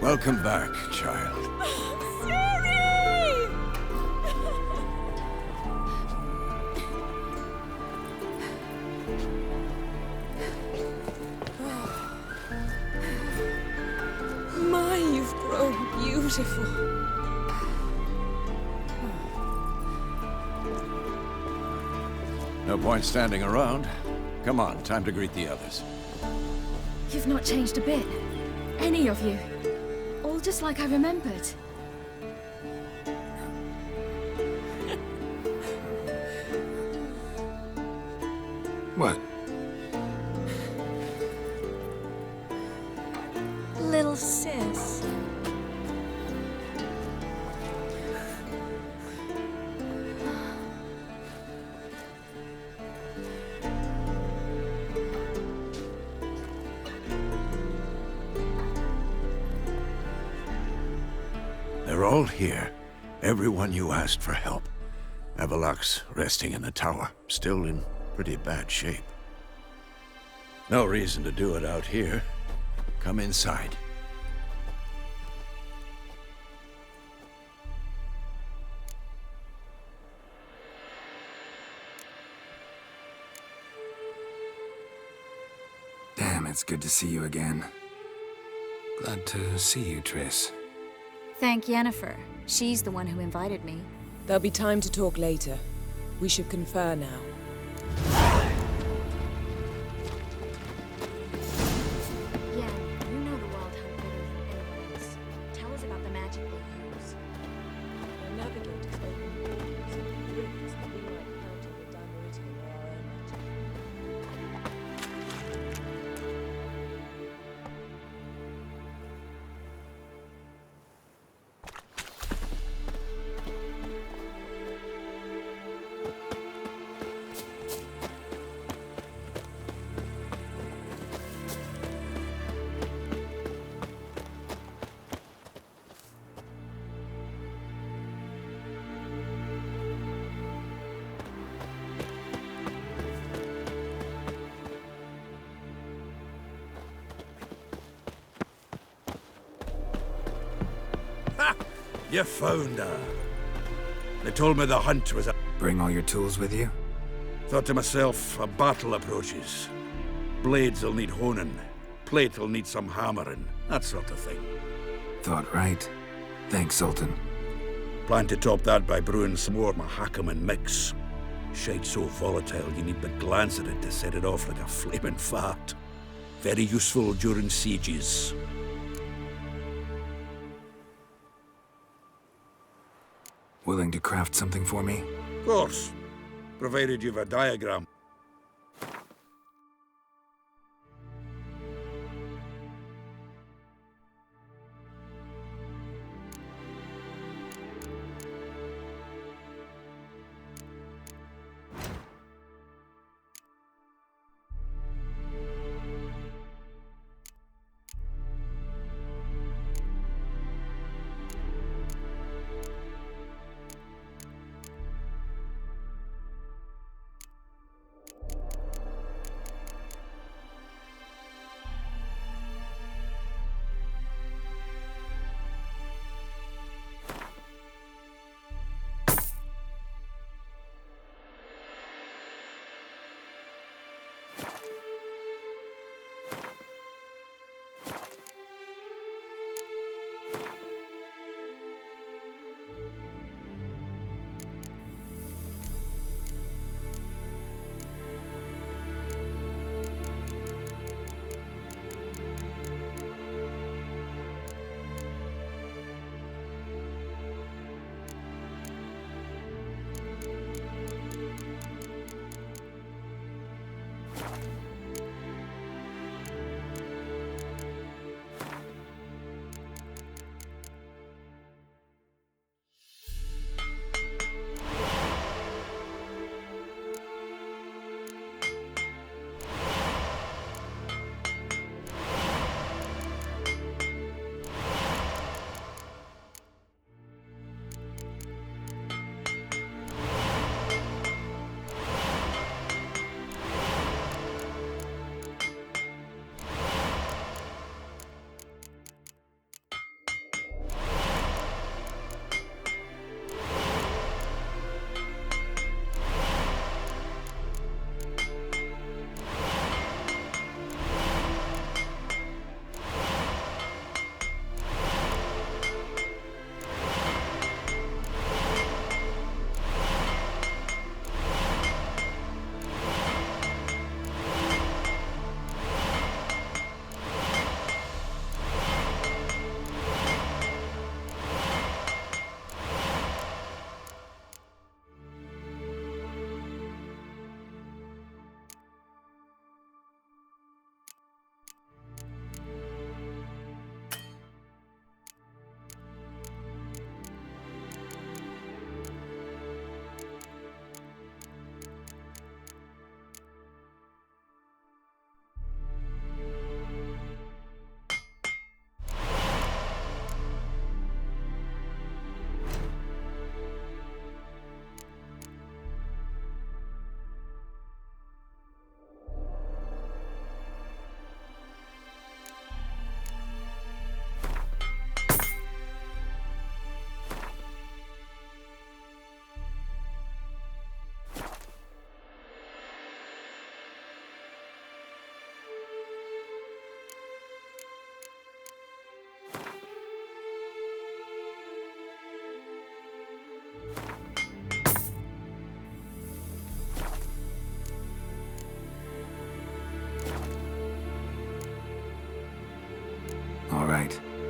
Welcome back, child. Siri! My, you've grown beautiful. No point standing around. Come on, time to greet the others. You've not changed a bit. Any of you. All just like I remembered. What? Little sis. They're all here. Everyone you asked for help. Avalok's resting in the tower, still in pretty bad shape. No reason to do it out here. Come inside. Damn, it's good to see you again. Glad to see you, Triss. Thank Yennefer. She's the one who invited me. There'll be time to talk later. We should confer now. Yeah, you know the Wild Hunt better than anyone else. Tell us about the magic they use. The navigators open portals and rings that we might counter the Damaritan or our own magic. You found her. They told me the hunt was a... Bring all your tools with you? Thought to myself, a battle approaches. Blades will need honing. Plate will need some hammering. That sort of thing. Thought right. Thanks, Sultan. Plan to top that by brewing some more Mahakaman mix. Shite so volatile you need but glance at it to set it off like a flaming fart. Very useful during sieges. Willing to craft something for me? Of course. Provided you've a diagram.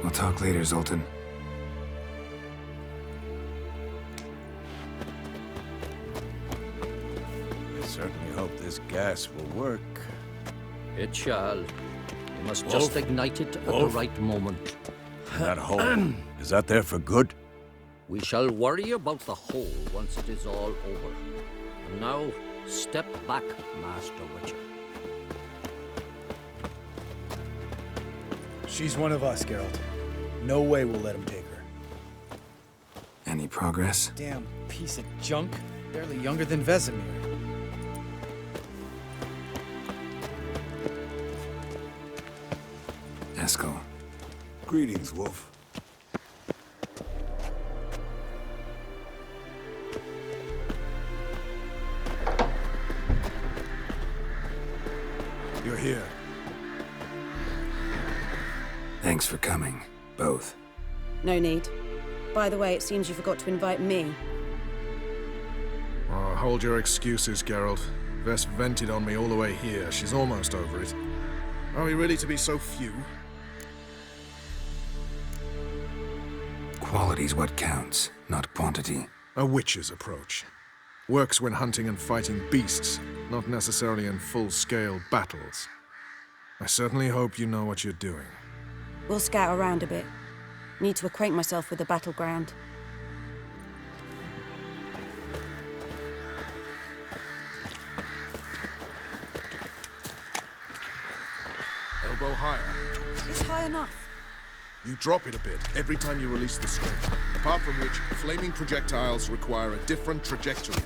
We'll talk later, Zoltan. I certainly hope this gas will work. It shall. You must Wolf? just ignite it at the Wolf? right moment. That hole, is that there for good? We shall worry about the hole once it is all over. And now, step back, Master Witcher. She's one of us, Geralt. No way we'll let him take her. Any progress? Damn piece of junk. Barely younger than Vesemir. Eskel. Greetings, Wolf. You're here. Thanks for coming, both. No need. By the way, it seems you forgot to invite me. Oh, hold your excuses, Geralt. Vess vented on me all the way here. She's almost over it. Are we really to be so few? Quality's what counts, not quantity. A witch's approach. Works when hunting and fighting beasts, not necessarily in full-scale battles. I certainly hope you know what you're doing. We'll scout around a bit. Need to acquaint myself with the battleground. Elbow higher. It's high enough. You drop it a bit every time you release the string, apart from which flaming projectiles require a different trajectory.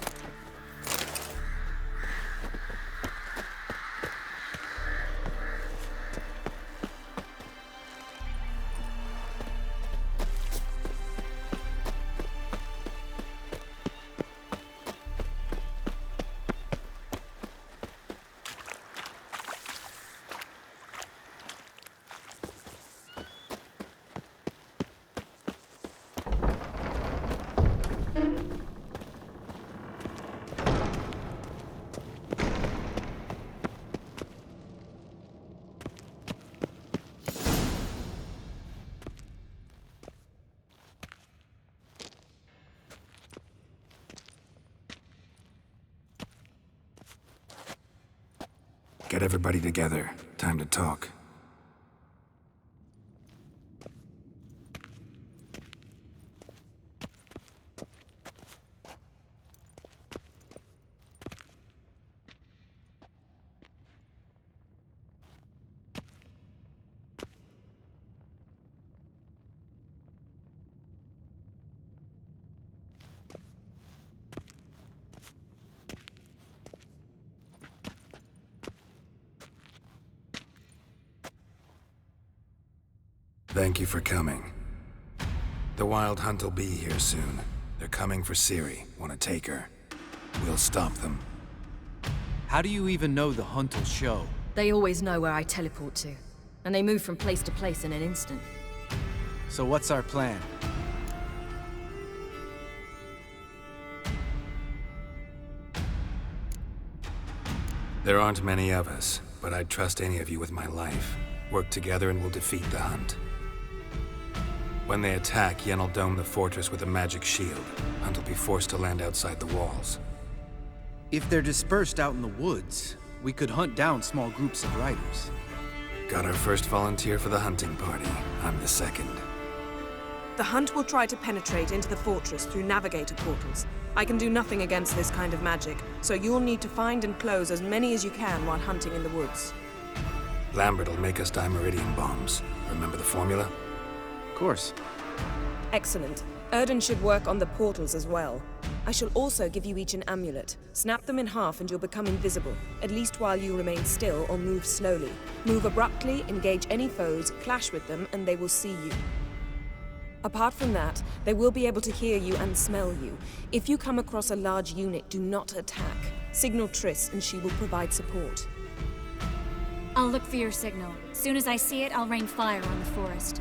Get everybody together. Time to talk. Thank you for coming. The Wild Hunt will be here soon. They're coming for Ciri. Want to take her. We'll stop them. How do you even know the hunt will show? They always know where I teleport to, and they move from place to place in an instant. So what's our plan? There aren't many of us, but I'd trust any of you with my life. Work together and we'll defeat the Hunt. When they attack, Yen will dome the fortress with a magic shield. Hunt will be forced to land outside the walls. If they're dispersed out in the woods, we could hunt down small groups of riders. Got our first volunteer for the hunting party. I'm the second. The Hunt will try to penetrate into the fortress through navigator portals. I can do nothing against this kind of magic, so you'll need to find and close as many as you can while hunting in the woods. Lambert will make us dimeridium bombs. Remember the formula? Of course. Excellent. Erden should work on the portals as well. I shall also give you each an amulet. Snap them in half and you'll become invisible, at least while you remain still or move slowly. Move abruptly, engage any foes, clash with them, and they will see you. Apart from that, they will be able to hear you and smell you. If you come across a large unit, do not attack. Signal Triss and she will provide support. I'll look for your signal. Soon as I see it, I'll rain fire on the forest.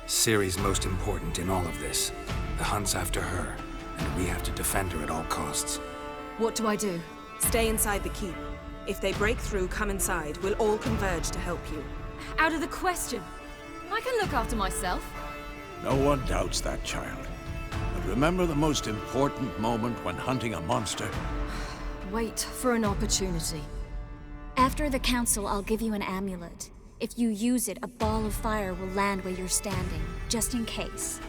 Ciri's most important in all of this. The Hunt's after her, and we have to defend her at all costs. What do I do? Stay inside the keep. If they break through, come inside. We'll all converge to help you. Out of the question. I can look after myself. No one doubts that, child. But remember the most important moment when hunting a monster? Wait for an opportunity. After the council, I'll give you an amulet. If you use it, a ball of fire will land where you're standing, just in case.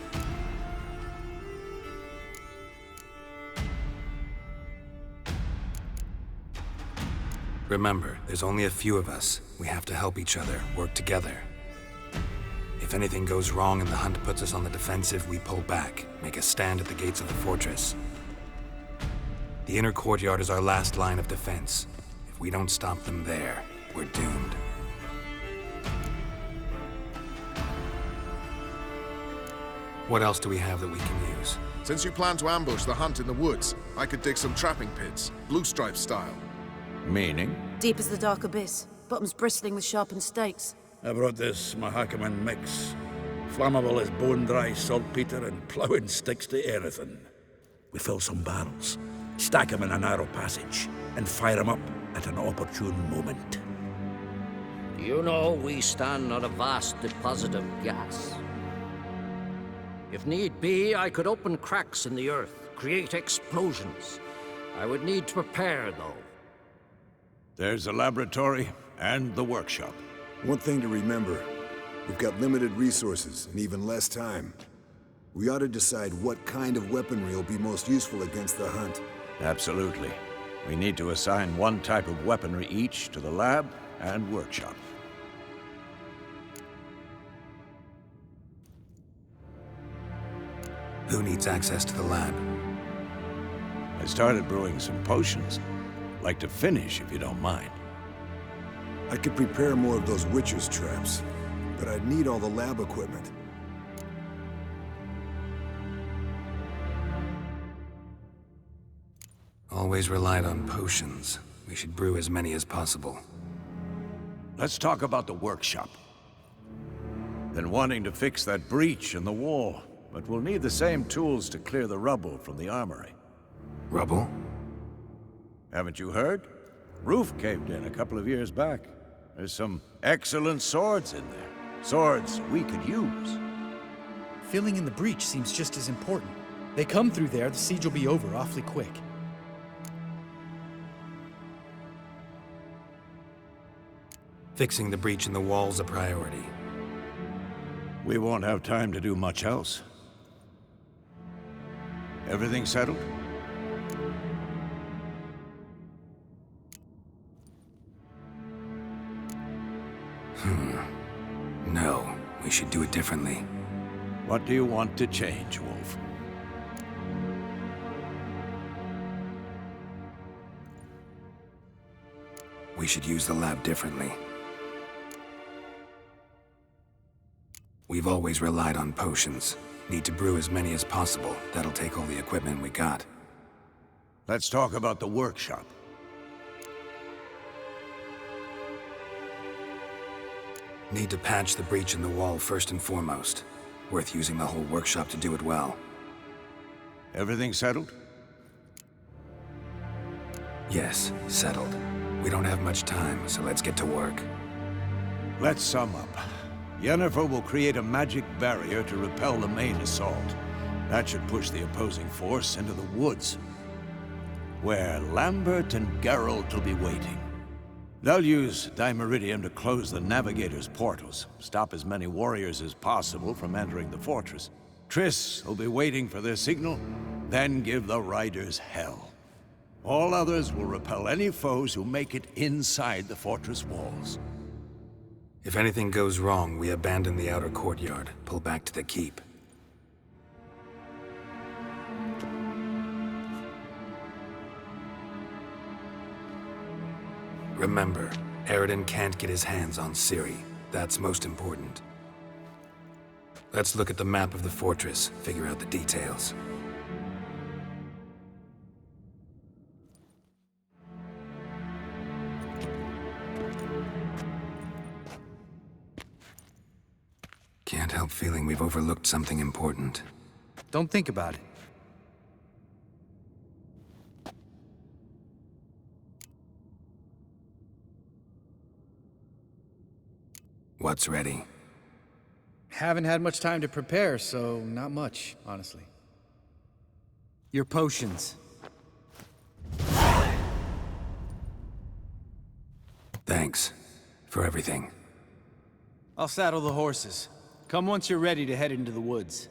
Remember, there's only a few of us. We have to help each other, work together. If anything goes wrong and the hunt puts us on the defensive, we pull back, make a stand at the gates of the fortress. The inner courtyard is our last line of defense. If we don't stop them there, we're doomed. What else do we have that we can use? Since you plan to ambush the hunt in the woods, I could dig some trapping pits, blue stripe style. Meaning? Deep as the dark abyss, bottoms bristling with sharpened stakes. I brought this Mahakaman mix. Flammable as bone-dry saltpeter and ploughing sticks to anything. We fill some barrels, stack them in a narrow passage, and fire them up at an opportune moment. You know we stand on a vast deposit of gas. If need be, I could open cracks in the earth, create explosions. I would need to prepare, though. There's the laboratory and the workshop. One thing to remember, we've got limited resources and even less time. We ought to decide what kind of weaponry will be most useful against the hunt. Absolutely. We need to assign one type of weaponry each to the lab and workshop. Who needs access to the lab? I started brewing some potions. Like to finish, if you don't mind. I could prepare more of those witcher's traps, but I'd need all the lab equipment. Always relied on potions. We should brew as many as possible. Let's talk about the workshop. Been wanting to fix that breach in the wall, but we'll need the same tools to clear the rubble from the armory. Rubble? Haven't you heard? Roof caved in a couple of years back. There's some excellent swords in there. Swords we could use. Filling in the breach seems just as important. They come through there, the siege will be over awfully quick. Fixing the breach in the wall's a priority. We won't have time to do much else. Everything settled? No, we should do it differently. What do you want to change, Wolf? We should use the lab differently. We've always relied on potions. Need to brew as many as possible. That'll take all the equipment we got. Let's talk about the workshop. Need to patch the breach in the wall first and foremost. Worth using the whole workshop to do it well. Everything settled? Yes, settled. We don't have much time, so let's get to work. Let's sum up. Yennefer will create a magic barrier to repel the main assault. That should push the opposing force into the woods, where Lambert and Geralt will be waiting. They'll use Dimeridium to close the Navigator's portals, stop as many warriors as possible from entering the fortress. Triss will be waiting for their signal, then give the riders hell. All others will repel any foes who make it inside the fortress walls. If anything goes wrong, we abandon the outer courtyard, pull back to the keep. Remember, Eridan can't get his hands on Ciri. That's most important. Let's look at the map of the fortress, figure out the details. Can't help feeling we've overlooked something important. Don't think about it. What's ready? Haven't had much time to prepare, so not much, honestly. Your potions. Thanks for everything. I'll saddle the horses. Come once you're ready to head into the woods.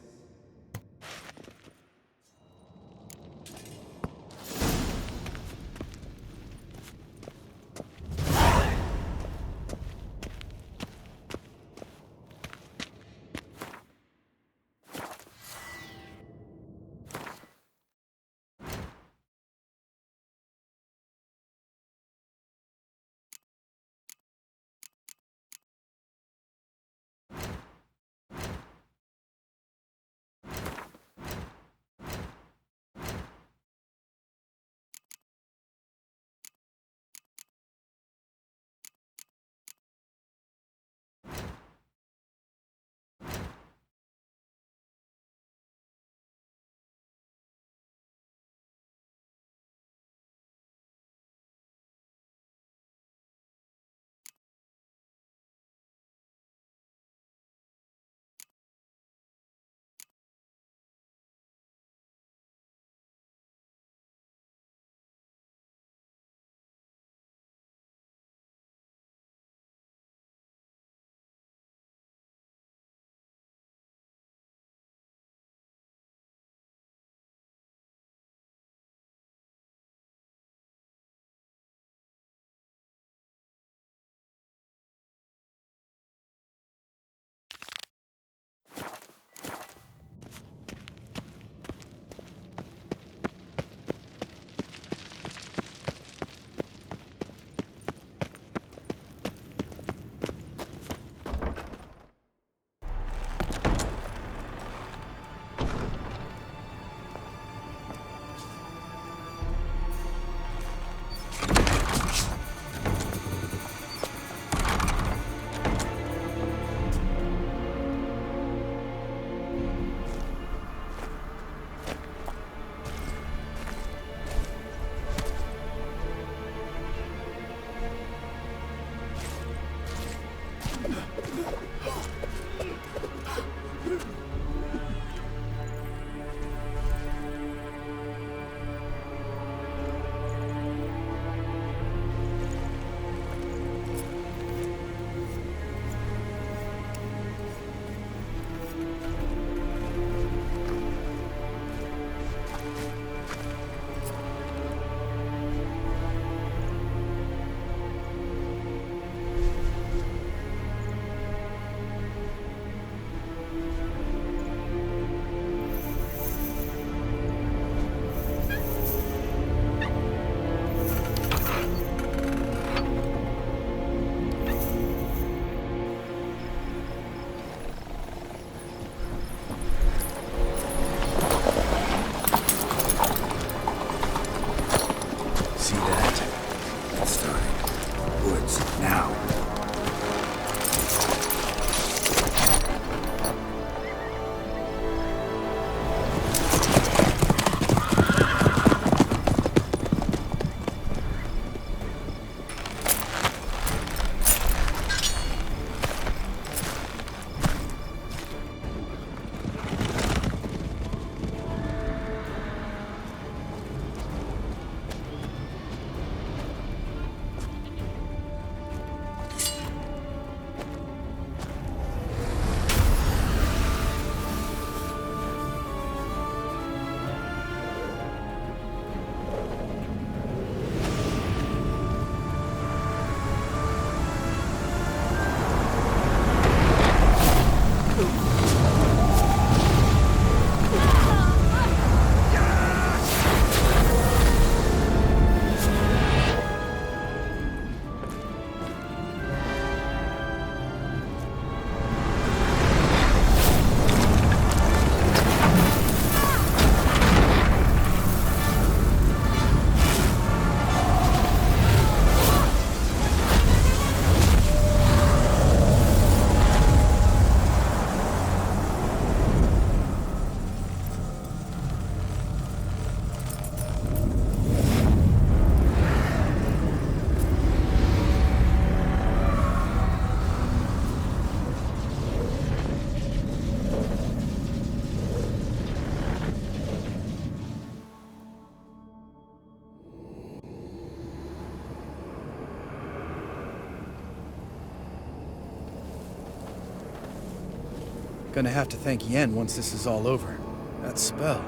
Gonna have to thank Yen once this is all over. That spell,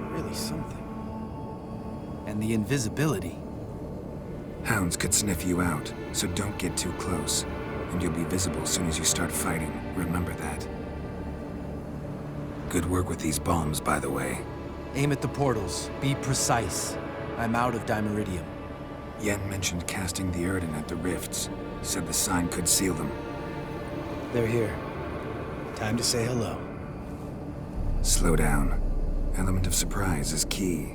really something. And the invisibility. Hounds could sniff you out, so don't get too close. And you'll be visible as soon as you start fighting. Remember that. Good work with these bombs, by the way. Aim at the portals. Be precise. I'm out of Dimeridium. Yen mentioned casting the Erden at the rifts. Said the sign could seal them. They're here. Time to say hello. Slow down. Element of surprise is key.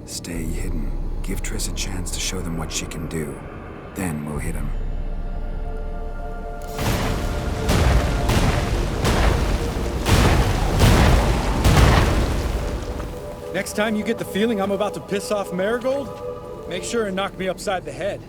Stay hidden. Give Triss a chance to show them what she can do. Then we'll hit him. Next time you get the feeling I'm about to piss off Marigold, make sure and knock me upside the head.